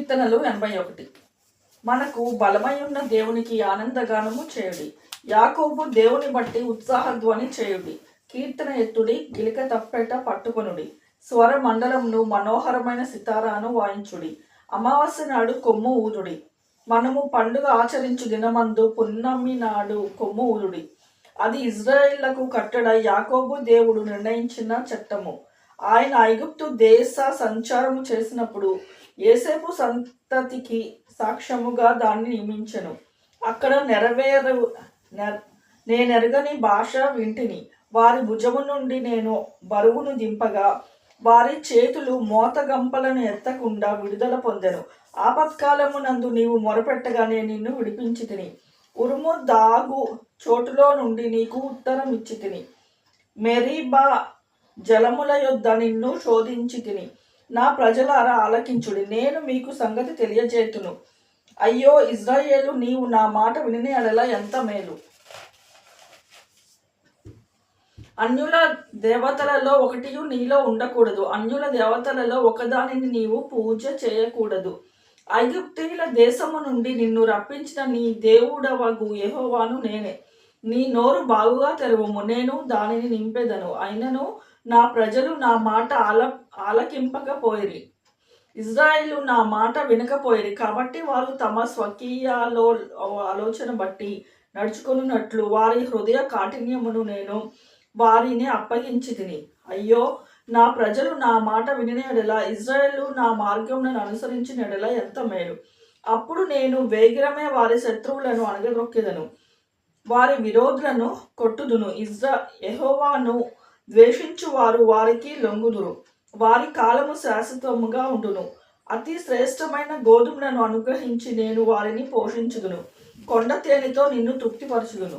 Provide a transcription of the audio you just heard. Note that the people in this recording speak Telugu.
కీర్తనలు 81. మనకు బలమై ఉన్న దేవునికి ఆనందగానము చేయుడి. యాకోబు దేవుని బట్టి ఉత్సాహధ్వని చేయుడి. కీర్తన ఎత్తుడి, గిలిక తప్పెట పట్టుకొనుడి. స్వర మండలంను మనోహరమైన సితారాను వాయించుడి. అమావాస్య నాడు కొమ్ము ఊదుడి. మనము పండుగ ఆచరించు దినమందు పున్నమి నాడు కొమ్ము ఊదుడి. అది ఇజ్రాయేళ్లకు కట్టడ, యాకోబు దేవుడు నిర్ణయించిన చట్టము. ఆయన ఐగుప్తు దేశ సంచారము చేసినప్పుడు యోసేపు సంతతికి సాక్ష్యముగా దాన్ని నియమించెను. అక్కడ నేనెరగని భాష వింటిని. వారి భుజము నుండి నేను బరువును దింపగా వారి చేతులు మోతగంపలను ఎత్తకుండా విడుదల పొందెను. ఆపత్కాలమునందు నీవు మొరపెట్టగానే నిన్ను విడిపించి తిని. ఉరుము దాగు చోటులో నుండి నీకు ఉత్తరం ఇచ్చి తిని. మెరీబా జలముల యొద్ద నిన్ను శోధించి తిని. నా ప్రజలారా ఆలకించుడి, నేను మీకు సంగతి తెలియజేతును. అయ్యో ఇజ్రాయేలు, నీవు నా మాట విని ఎడల ఎంత మేలు. అన్యుల దేవతలలో ఒకటియు నీలో ఉండకూడదు. అన్యుల దేవతలలో ఒకదానిని నీవు పూజ చేయకూడదు. ఐగుప్తీయుల దేశము నుండి నిన్ను రప్పించిన నీ దేవుడవగు యెహోవాను నేనే. నీ నోరు బాగుగా తెరవుము, నేను దానిని నింపెదను. అయినను నా ప్రజలు నా మాట ఆలకింపకపోయిరి. ఇజ్రాయేలు నా మాట వినకపోయిరి. కాబట్టి వారు తమ స్వకీయ ఆలోచన బట్టి నడుచుకున్నట్లు వారి హృదయ కాఠిన్యమును నేను వారిని అప్పగించి తిని. అయ్యో నా ప్రజలు నా మాట వినిన ఎడల, ఇజ్రాయేలు నా మార్గములను అనుసరించిన ఎడల ఎంత మేలు. అప్పుడు నేను వేగిరమే వారి శత్రువులను అణగద్రొక్కెదను, వారి విరోధులను కొట్టుదును. యెహోవాను ద్వేషించు వారు వారికి లొంగుదురు. వారి కాలము శాశ్వతముగా ఉండును. అతి శ్రేష్టమైన గోధుమలను అనుగ్రహించి నేను వారిని పోషించుదును. కొండ తేనెతో నిన్ను తృప్తిపరచుదును.